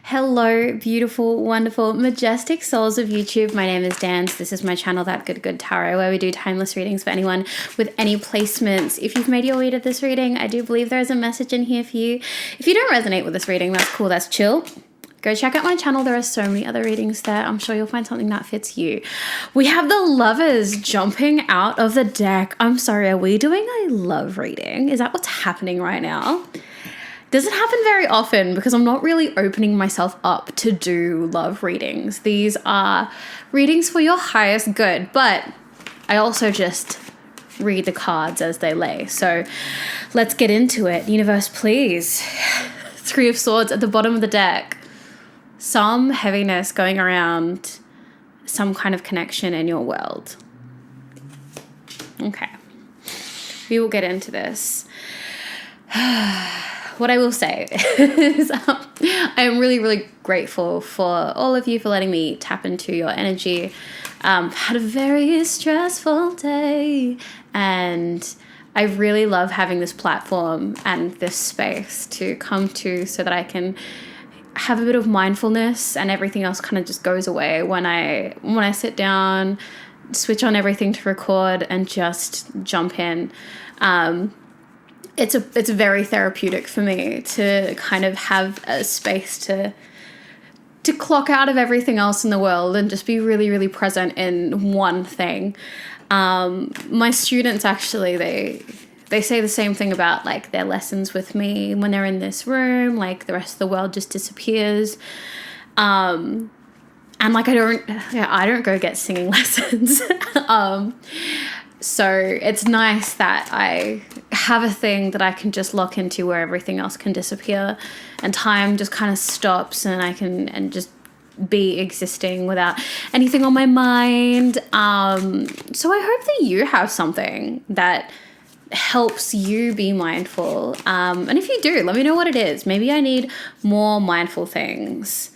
Hello, beautiful, wonderful, majestic souls of YouTube. My name is Dans. This is my channel, That Good Tarot, where we do timeless readings for anyone with any placements. If you've made your way to this reading, I do believe there is a message in here for you. If you don't resonate with this reading, that's cool, that's chill. Go check out my channel. There are so many other readings there. I'm sure you'll find something that fits you. We have the Lovers jumping out of the deck. I'm sorry, are we doing a love reading? Is that what's happening right now? Doesn't happen very often because I'm not really opening myself up to do love readings. These are readings for your highest good, but I also just read the cards as they lay. So let's get into it. Universe, please. Three of Swords at the bottom of the deck. Some heaviness going around, some kind of connection in your world. Okay. We will get into this. What I will say is I am really, really grateful for all of you for letting me tap into your energy. Had a very stressful day, and I really love having this platform and this space to come to so that I can have a bit of mindfulness, and everything else kind of just goes away when I sit down, switch on everything to record, and just jump in. It's very therapeutic for me to kind of have a space to clock out of everything else in the world and just be really, really present in one thing. My students actually, they say the same thing about like their lessons with me. When they're in this room, like the rest of the world just disappears. And like I don't go get singing lessons. So it's nice that I have a thing that I can just lock into where everything else can disappear and time just kind of stops, and I can just be existing without anything on my mind. So I hope that you have something that helps you be mindful. And if you do, let me know what it is. Maybe I need more mindful things.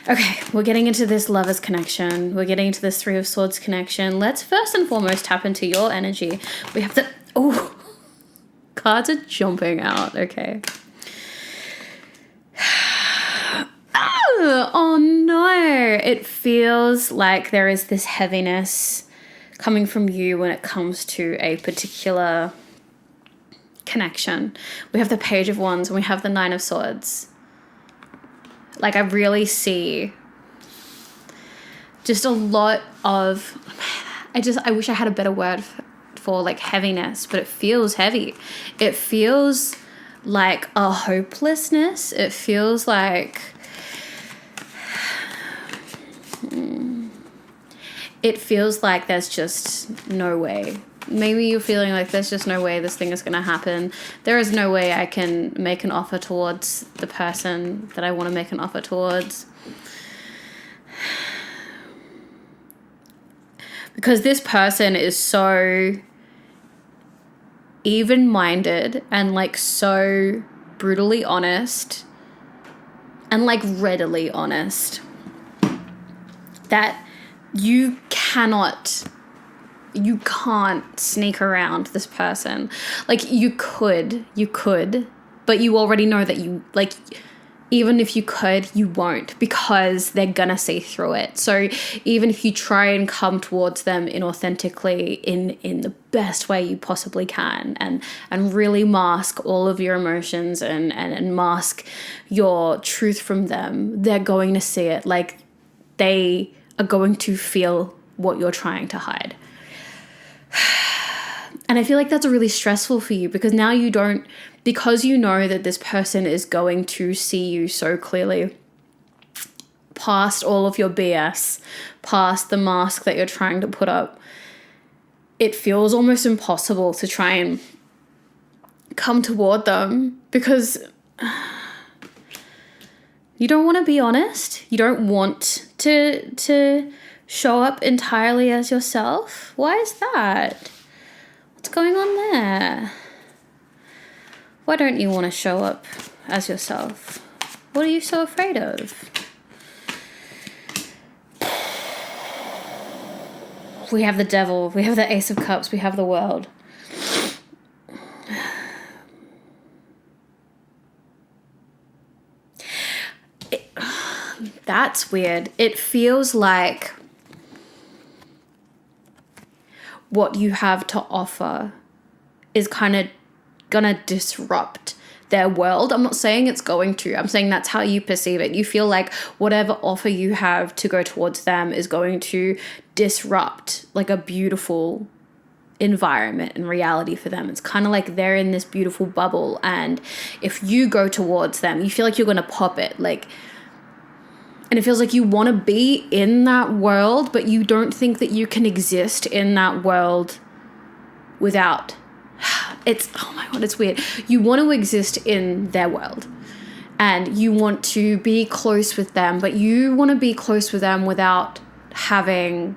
Okay, we're getting into this Lovers connection. We're getting into this Three of Swords connection. Let's first and foremost tap into your energy. We have the... Oh, cards are jumping out. Okay. Oh no. It feels like there is this heaviness coming from you when it comes to a particular connection. We have the Page of Wands and we have the Nine of Swords. Like I really see just a lot of, I wish I had a better word for like heaviness, but it feels heavy. It feels like a hopelessness. It feels like, there's just no way. Maybe you're feeling like there's just no way this thing is going to happen. There is no way I can make an offer towards the person that I want to make an offer towards. Because this person is so even-minded and like so brutally honest and like readily honest that you can't sneak around this person. Like you could, but you already know that you, like, even if you could, you won't, because they're gonna see through it. So even if you try and come towards them inauthentically in the best way you possibly can, and really mask all of your emotions and mask your truth from them, they're going to see it. Like they are going to feel what you're trying to hide. And I feel like that's really stressful for you, because now because you know that this person is going to see you so clearly past all of your BS, past the mask that you're trying to put up, it feels almost impossible to try and come toward them, because you don't want to be honest. You don't want to show up entirely as yourself. Why is that? What's going on there? Why don't you want to show up as yourself? What are you so afraid of? We have the Devil, we have the Ace of Cups, we have the World. That's weird. It feels like what you have to offer is kind of gonna disrupt their world. I'm not saying it's going to. I'm saying that's how you perceive it. You feel like whatever offer you have to go towards them is going to disrupt like a beautiful environment and reality for them. It's kind of like they're in this beautiful bubble, and if you go towards them, you feel like you're gonna pop it. Like, and it feels like you want to be in that world, but you don't think that you can exist in that world without. It's, oh my God, it's weird. You want to exist in their world and you want to be close with them, but you want to be close with them without having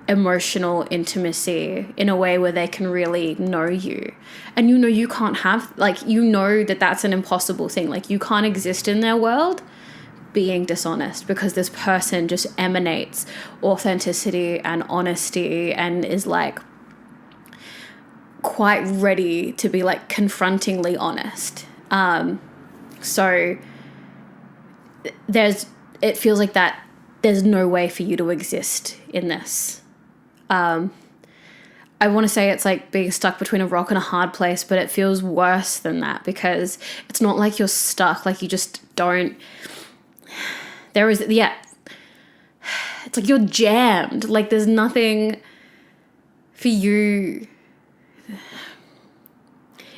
emotional intimacy in a way where they can really know you. And you know you can't have, like, you know that that's an impossible thing. Like, you can't exist in their world being dishonest, because this person just emanates authenticity and honesty and is like quite ready to be like confrontingly honest. So it feels like that there's no way for you to exist in this. I want to say it's like being stuck between a rock and a hard place, but it feels worse than that, because it's not like you're stuck. Like, you just don't, it's like you're jammed. Like, there's nothing for you.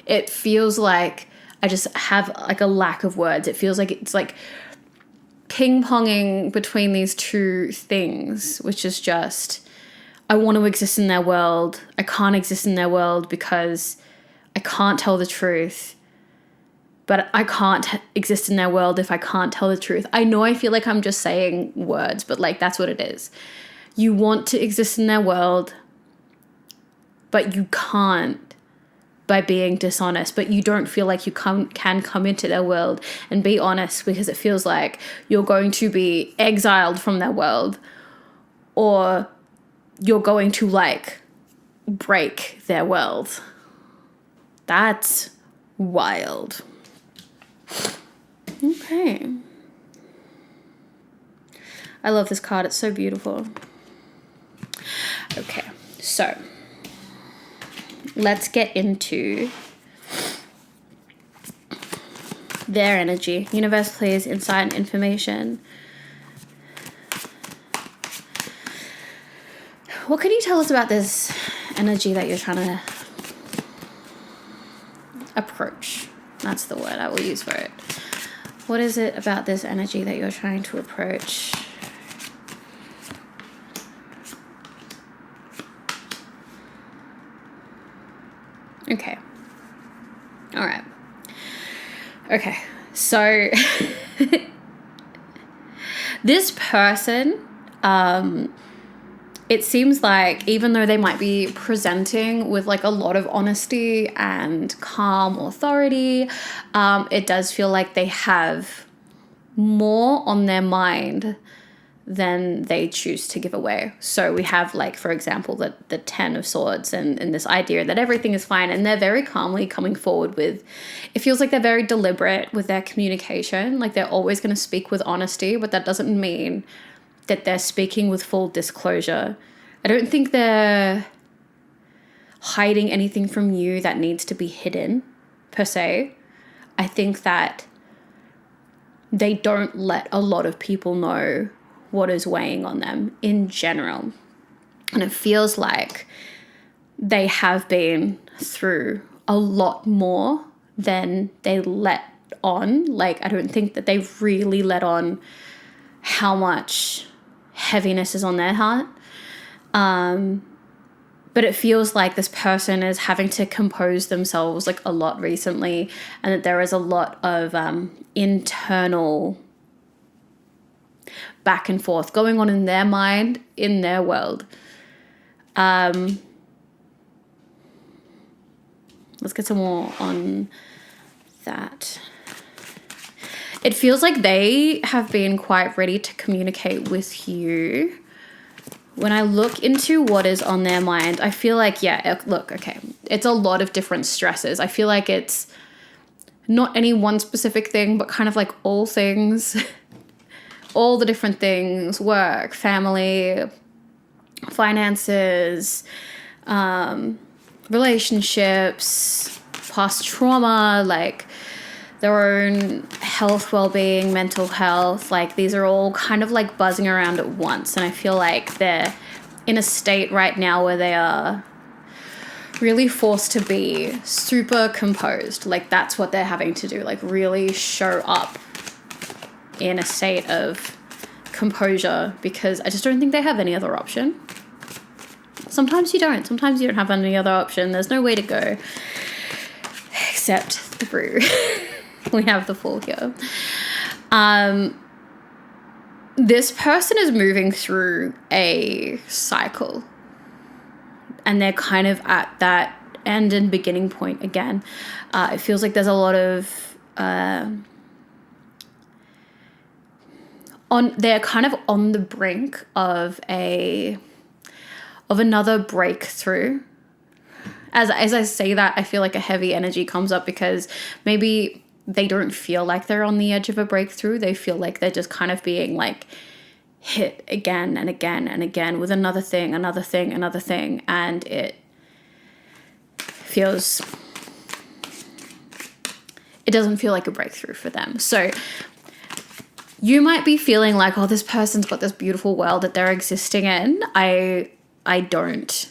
It feels like I just have like a lack of words. It feels like it's like ping-ponging between these two things, which is just, I want to exist in their world. I can't exist in their world because I can't tell the truth. But I can't exist in their world if I can't tell the truth. I know I feel like I'm just saying words, but like that's what it is. You want to exist in their world, but you can't by being dishonest, but you don't feel like you can come into their world and be honest, because it feels like you're going to be exiled from their world, or you're going to like break their world. That's wild. Okay. I love this card. It's so beautiful. Okay, so let's get into their energy. Universe, please, insight and information. What can you tell us about this energy that you're trying to approach? That's the word I will use for it. What is it about this energy that you're trying to approach? Okay. All right. Okay. So this person, it seems like even though they might be presenting with like a lot of honesty and calm authority, it does feel like they have more on their mind than they choose to give away. So we have, like, for example, the 10 of Swords and this idea that everything is fine, and they're very calmly coming forward with, it feels like they're very deliberate with their communication. Like, they're always going to speak with honesty, but that doesn't mean that they're speaking with full disclosure. I don't think they're hiding anything from you that needs to be hidden, per se. I think that they don't let a lot of people know what is weighing on them in general. And it feels like they have been through a lot more than they let on. Like, I don't think that they've really let on how much heaviness is on their heart. But it feels like this person is having to compose themselves like a lot recently, and that there is a lot of internal back and forth going on in their mind, in their world. Let's get some more on that. It feels like they have been quite ready to communicate with you. When I look into what is on their mind, I feel like, it's a lot of different stresses. I feel like it's not any one specific thing, but kind of like all things all the different things, work, family, finances, relationships, past trauma, like their own health, well-being, mental health. Like these are all kind of like buzzing around at once. And I feel like they're in a state right now where they are really forced to be super composed. Like that's what they're having to do, like really show up in a state of composure, because I just don't think they have any other option. Sometimes you don't have any other option. There's no way to go except through. We have the Fool here. This person is moving through a cycle, and they're kind of at that end and beginning point again. It feels like there's a lot of they're kind of on the brink of another breakthrough. As I say that, I feel like a heavy energy comes up, because maybe they don't feel like they're on the edge of a breakthrough. They feel like they're just kind of being like hit again and again and again with another thing. And it doesn't feel like a breakthrough for them. So you might be feeling like, oh, this person's got this beautiful world that they're existing in. I don't.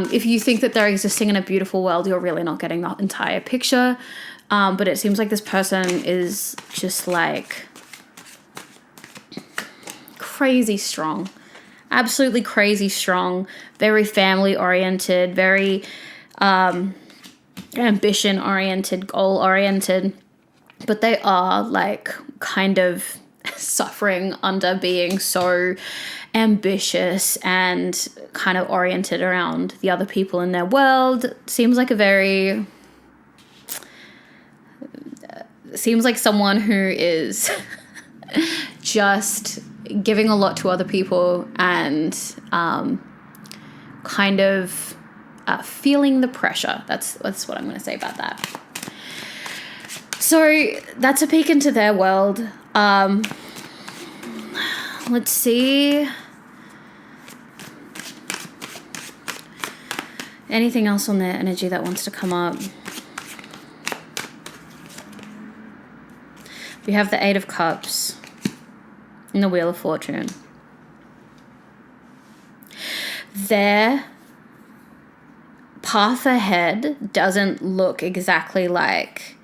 If you think that they're existing in a beautiful world, you're really not getting the entire picture. But it seems like this person is just like crazy strong, absolutely crazy strong, very family oriented, very ambition oriented, goal oriented. But they are like kind of suffering under being so ambitious and kind of oriented around the other people in their world. Seems like someone who is just giving a lot to other people and kind of feeling the pressure. That's what I'm going to say about that. So that's a peek into their world. Let's see. Anything else on their energy that wants to come up? We have the Eight of Cups and the Wheel of Fortune. Their path ahead doesn't look exactly like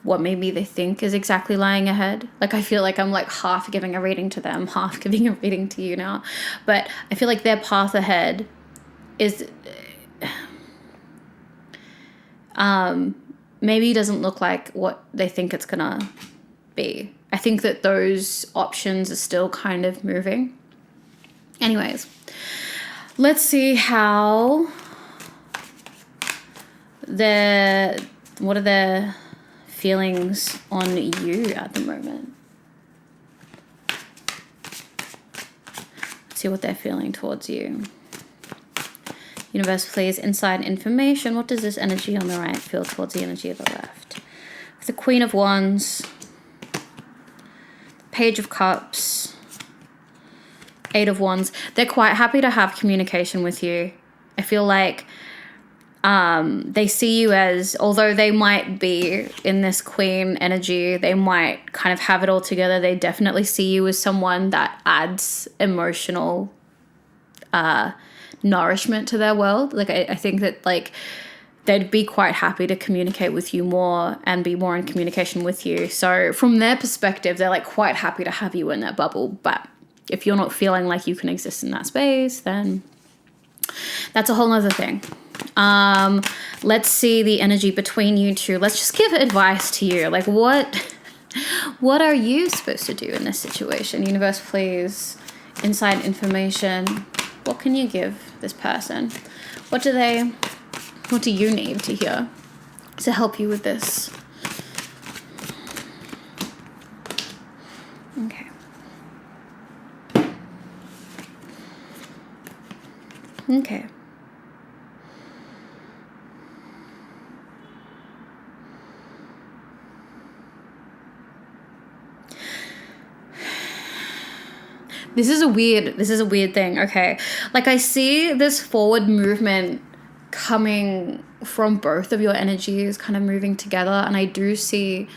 what maybe they think is exactly lying ahead. Like, I feel like I'm like half giving a reading to them, half giving a reading to you now. But I feel like their path ahead is maybe doesn't look like what they think it's gonna be. I think that those options are still kind of moving. Anyways, let's see what are their feelings on you at the moment. Let's see what they're feeling towards you. Universe, please, inside information. What does this energy on the right feel towards the energy of the left? The Queen of Wands, Page of Cups, Eight of Wands. They're quite happy to have communication with you. I feel like they see you as, although they might be in this Queen energy, they might kind of have it all together. They definitely see you as someone that adds emotional nourishment to their world. Like I think that like they'd be quite happy to communicate with you more and be more in communication with you. So from their perspective, they're like quite happy to have you in that bubble. But if you're not feeling like you can exist in that space, then that's a whole nother thing. Let's see the energy between you two. Let's just give advice to you. Like what are you supposed to do in this situation? Universe, please, inside information. What can you give this person? What do you need to hear to help you with this? Okay. Okay. This is a weird thing. Okay. Like I see this forward movement coming from both of your energies kind of moving together. And I do see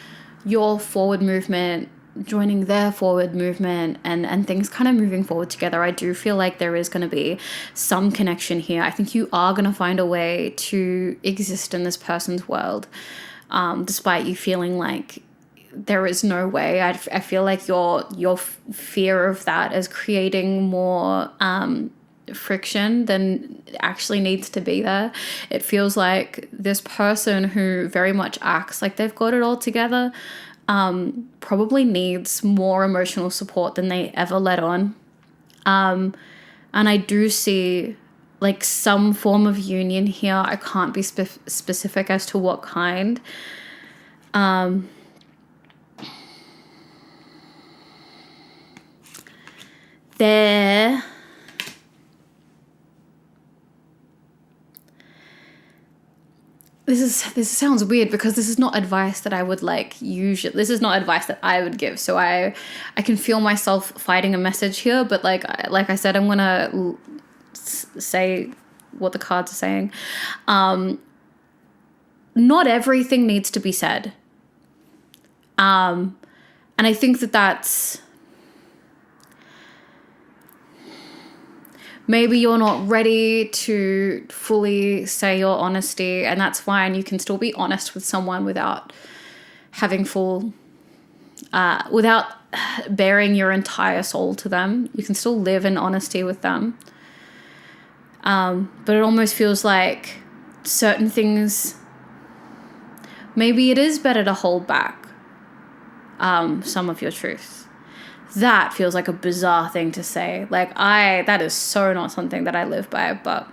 your forward movement joining their forward movement and things kind of moving forward together. I do feel like there is going to be some connection here. I think you are going to find a way to exist in this person's world, despite you feeling like there is no way. I feel like your fear of that is creating more friction than actually needs to be there. It feels like this person who very much acts like they've got it all together probably needs more emotional support than they ever let on. And I do see like some form of union here. I can't be specific as to what kind. There This sounds weird because this is not advice that I would like usually. This is not advice that I would give. So I can feel myself fighting a message here, but like I said, I'm gonna say what the cards are saying. Not everything needs to be said. And I think that's maybe you're not ready to fully say your honesty, and that's fine. You can still be honest with someone without having without bearing your entire soul to them. You can still live in honesty with them. But it almost feels like certain things, maybe it is better to hold back some of your truth. That feels like a bizarre thing to say. Like that is so not something that I live by, but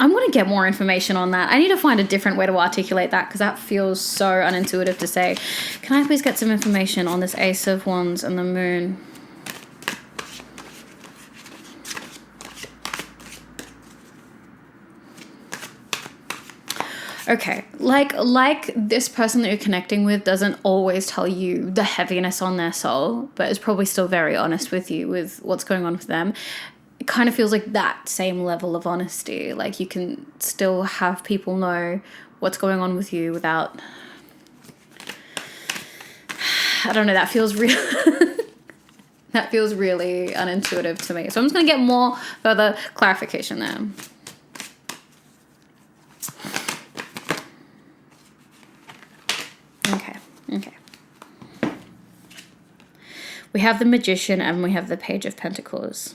I'm going to get more information on that. I need to find a different way to articulate that because that feels so unintuitive to say. Can I please get some information on this Ace of Wands and the Moon? Okay, like this person that you're connecting with doesn't always tell you the heaviness on their soul, but is probably still very honest with you with what's going on with them. It kind of feels like that same level of honesty. Like you can still have people know what's going on with you without, I don't know, that feels real. That feels really unintuitive to me. So I'm just going to get more further clarification there. Okay. We have the Magician and we have the Page of Pentacles.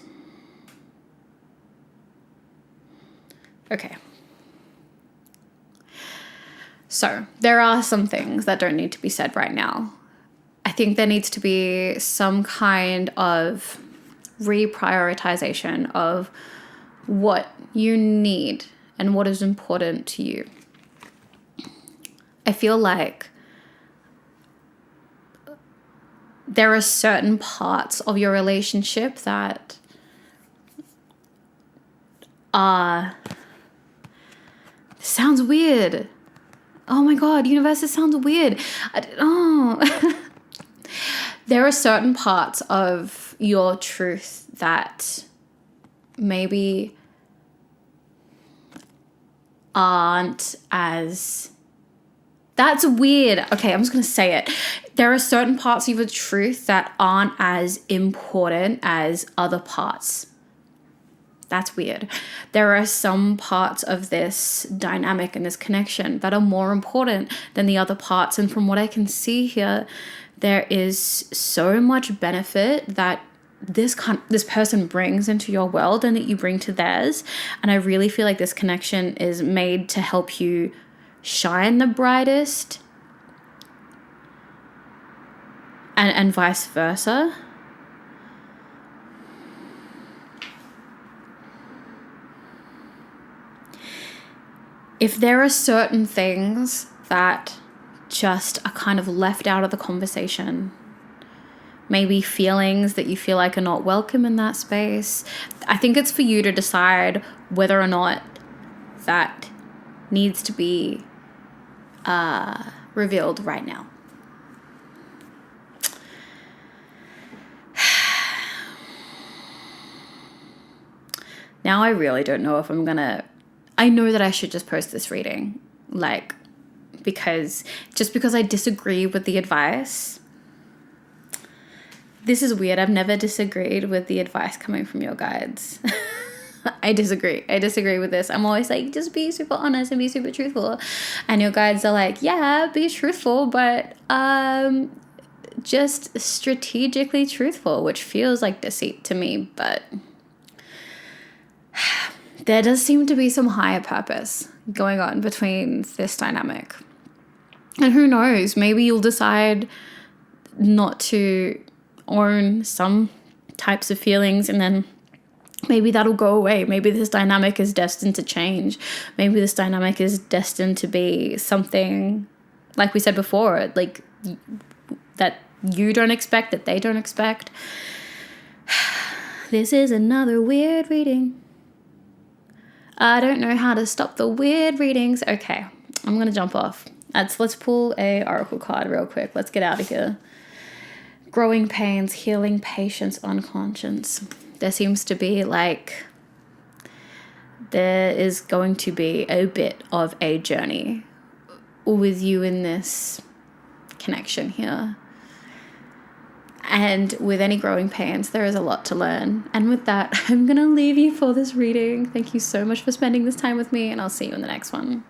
Okay. So there are some things that don't need to be said right now. I think there needs to be some kind of reprioritization of what you need and what is important to you. I feel like there are certain parts of your relationship that sounds weird. Oh my God, universe, this sounds weird. There are certain parts of your truth that maybe aren't as... That's weird. Okay, I'm just going to say it. There are certain parts of your truth that aren't as important as other parts. That's weird. There are some parts of this dynamic and this connection that are more important than the other parts. And from what I can see here, there is so much benefit that this person brings into your world and that you bring to theirs. And I really feel like this connection is made to help you shine the brightest and vice versa. If there are certain things that just are kind of left out of the conversation, maybe feelings that you feel like are not welcome in that space, I think it's for you to decide whether or not that needs to be revealed right now. Now I really don't know if I'm gonna, I know that I should just post this reading, like, because I disagree with the advice. This is weird. I've never disagreed with the advice coming from your guides. I disagree with this. I'm always like, just be super honest and be super truthful. And your guides are like, yeah, be truthful, but just strategically truthful, which feels like deceit to me. But there does seem to be some higher purpose going on between this dynamic. And who knows, maybe you'll decide not to own some types of feelings, and then maybe that'll go away. Maybe this dynamic is destined to change. Maybe this dynamic is destined to be something, like we said before, like that you don't expect, that they don't expect. This is another weird reading. I don't know how to stop the weird readings. Okay, I'm going to jump off. Let's pull a oracle card real quick. Let's get out of here. Growing pains, healing, patience, unconscious. There seems to be like, there is going to be a bit of a journey with you in this connection here. And with any growing pains, there is a lot to learn. And with that, I'm going to leave you for this reading. Thank you so much for spending this time with me, and I'll see you in the next one.